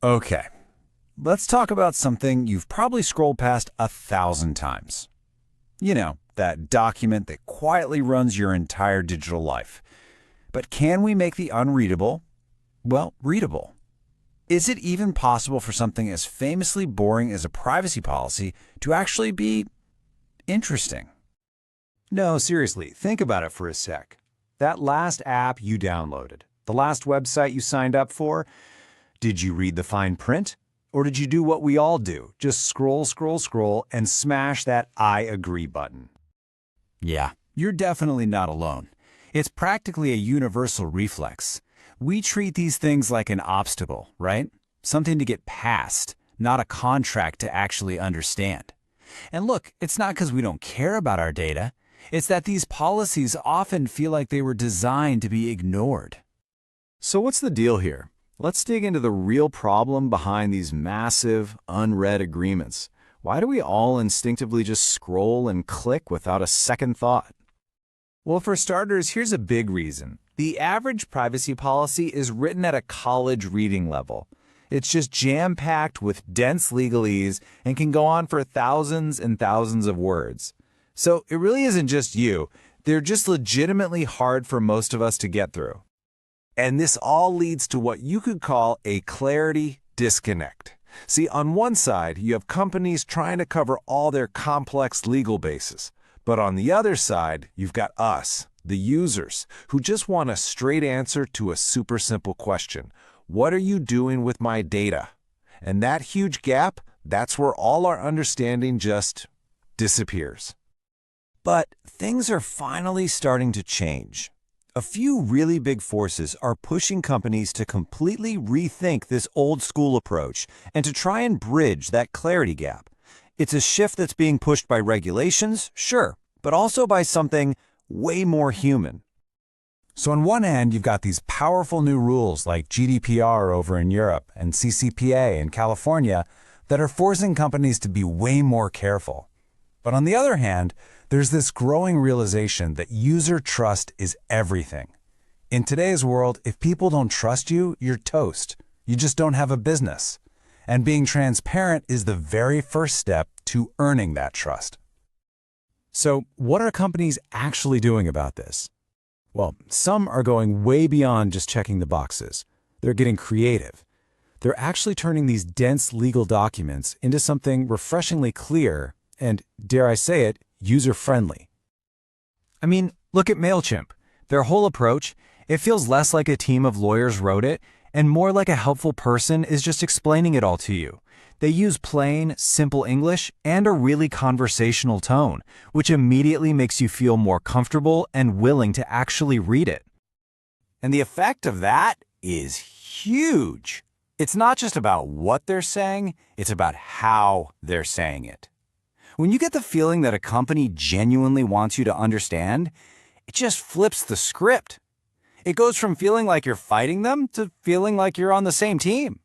Okay, let's talk about something you've probably scrolled past 1,000 times. You know, that document that quietly runs your entire digital life. But can we make the unreadable, well, readable? Is it even possible for something as famously boring as a privacy policy to actually be interesting? No, seriously, think about it for a sec. That last app you downloaded, the last website you signed up for, did you read the fine print? Or did you do what we all do, just scroll, scroll, scroll, and smash that I agree button? Yeah, you're definitely not alone. It's practically a universal reflex. We treat these things like an obstacle, right? Something to get past, not a contract to actually understand. And look, it's not because we don't care about our data. It's that these policies often feel like they were designed to be ignored. So what's the deal here? Let's dig into the real problem behind these massive, unread agreements. Why do we all instinctively just scroll and click without a second thought? Well, for starters, here's a big reason. The average privacy policy is written at a college reading level. It's just jam-packed with dense legalese and can go on for thousands and thousands of words. So it really isn't just you. They're just legitimately hard for most of us to get through. And this all leads to what you could call a clarity disconnect. See, on one side, you have companies trying to cover all their complex legal bases. But on the other side, you've got us, the users, who just want a straight answer to a super simple question. What are you doing with my data? And that huge gap, that's where all our understanding just disappears. But things are finally starting to change. A few really big forces are pushing companies to completely rethink this old-school approach and to try and bridge that clarity gap. It's a shift that's being pushed by regulations, sure, but also by something way more human. So on one hand, you've got these powerful new rules like GDPR over in Europe and CCPA in California that are forcing companies to be way more careful. But on the other hand, there's this growing realization that user trust is everything. In today's world, if people don't trust you, you're toast. You just don't have a business. And being transparent is the very first step to earning that trust. So what are companies actually doing about this? Well, some are going way beyond just checking the boxes. They're getting creative. They're actually turning these dense legal documents into something refreshingly clear and, dare I say it, user-friendly. I mean, look at MailChimp. Their whole approach, it feels less like a team of lawyers wrote it and more like a helpful person is just explaining it all to you. They use plain, simple English and a really conversational tone, which immediately makes you feel more comfortable and willing to actually read it. And the effect of that is huge. It's not just about what they're saying, it's about how they're saying it. When you get the feeling that a company genuinely wants you to understand, it just flips the script. It goes from feeling like you're fighting them to feeling like you're on the same team.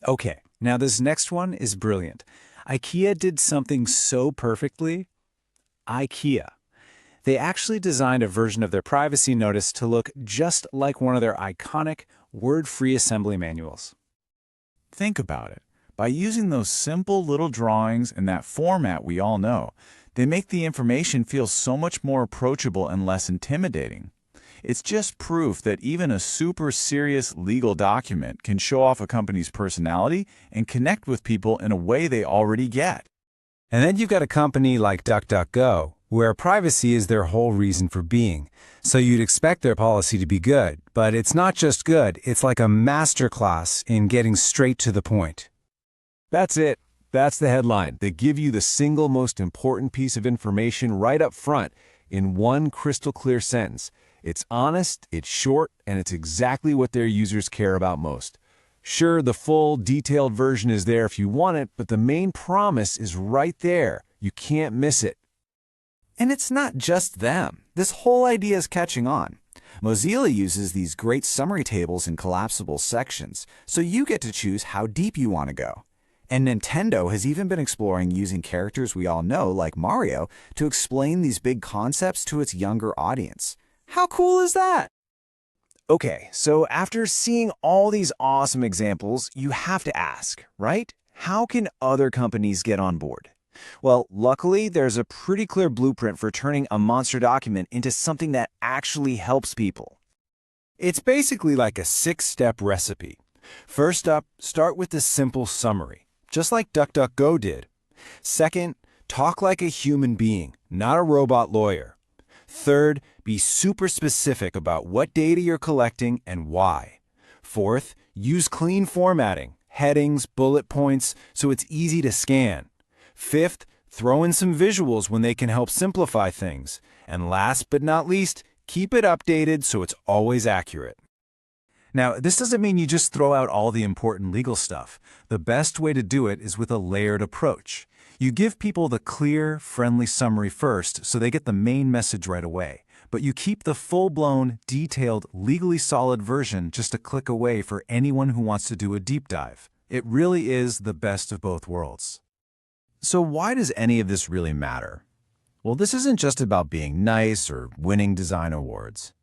Okay, now this next one is brilliant. IKEA did something so perfectly. IKEA. They actually designed a version of their privacy notice to look just like one of their iconic word-free assembly manuals. Think about it. By using those simple little drawings in that format we all know, they make the information feel so much more approachable and less intimidating. It's just proof that even a super serious legal document can show off a company's personality and connect with people in a way they already get. And then you've got a company like DuckDuckGo, where privacy is their whole reason for being. So you'd expect their policy to be good, but it's not just good, it's like a masterclass in getting straight to the point. That's it. That's the headline. They give you the single most important piece of information right up front in one crystal clear sentence. It's honest, it's short, and it's exactly what their users care about most. Sure, the full, detailed version is there if you want it, but the main promise is right there. You can't miss it. And it's not just them. This whole idea is catching on. Mozilla uses these great summary tables in collapsible sections, so you get to choose how deep you want to go. And Nintendo has even been exploring using characters we all know, like Mario, to explain these big concepts to its younger audience. How cool is that? Okay, so after seeing all these awesome examples, you have to ask, right? How can other companies get on board? Well, luckily, there's a pretty clear blueprint for turning a monster document into something that actually helps people. It's basically like a 6-step recipe. First up, start with a simple summary, just like DuckDuckGo did. Second, talk like a human being, not a robot lawyer. Third, be super specific about what data you're collecting and why. Fourth, use clean formatting, headings, bullet points, so it's easy to scan. Fifth, throw in some visuals when they can help simplify things. And last but not least, keep it updated so it's always accurate. Now, this doesn't mean you just throw out all the important legal stuff. The best way to do it is with a layered approach. You give people the clear, friendly summary first so they get the main message right away, but you keep the full-blown, detailed, legally solid version just a click away for anyone who wants to do a deep dive. It really is the best of both worlds. So why does any of this really matter? Well, this isn't just about being nice or winning design awards.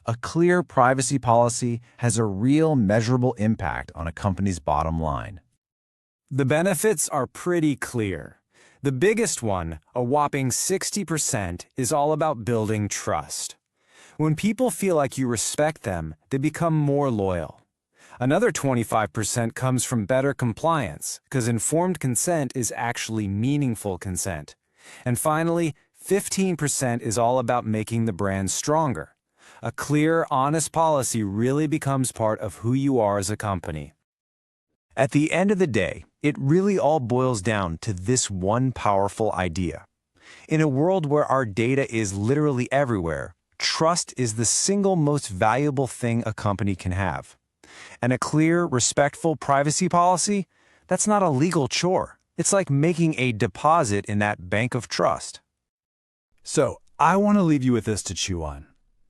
A clear privacy policy has a real measurable impact on a company's bottom line. The benefits are pretty clear. The biggest one, a whopping 60%, is all about building trust. When people feel like you respect them, they become more loyal. Another 25% comes from better compliance, because informed consent is actually meaningful consent. And finally, 15% is all about making the brand stronger. A clear, honest policy really becomes part of who you are as a company. At the end of the day, it really all boils down to this one powerful idea. In a world where our data is literally everywhere, trust is the single most valuable thing a company can have. And a clear, respectful privacy policy, that's not a legal chore. It's like making a deposit in that bank of trust. So, I want to leave you with this to chew on.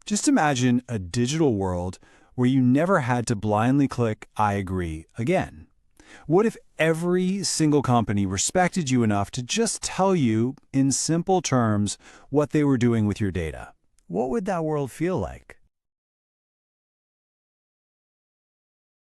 Just imagine a digital world where you never had to blindly click "I agree" again. What if every single company respected you enough to just tell you, in simple terms, what they were doing with your data? What would that world feel like?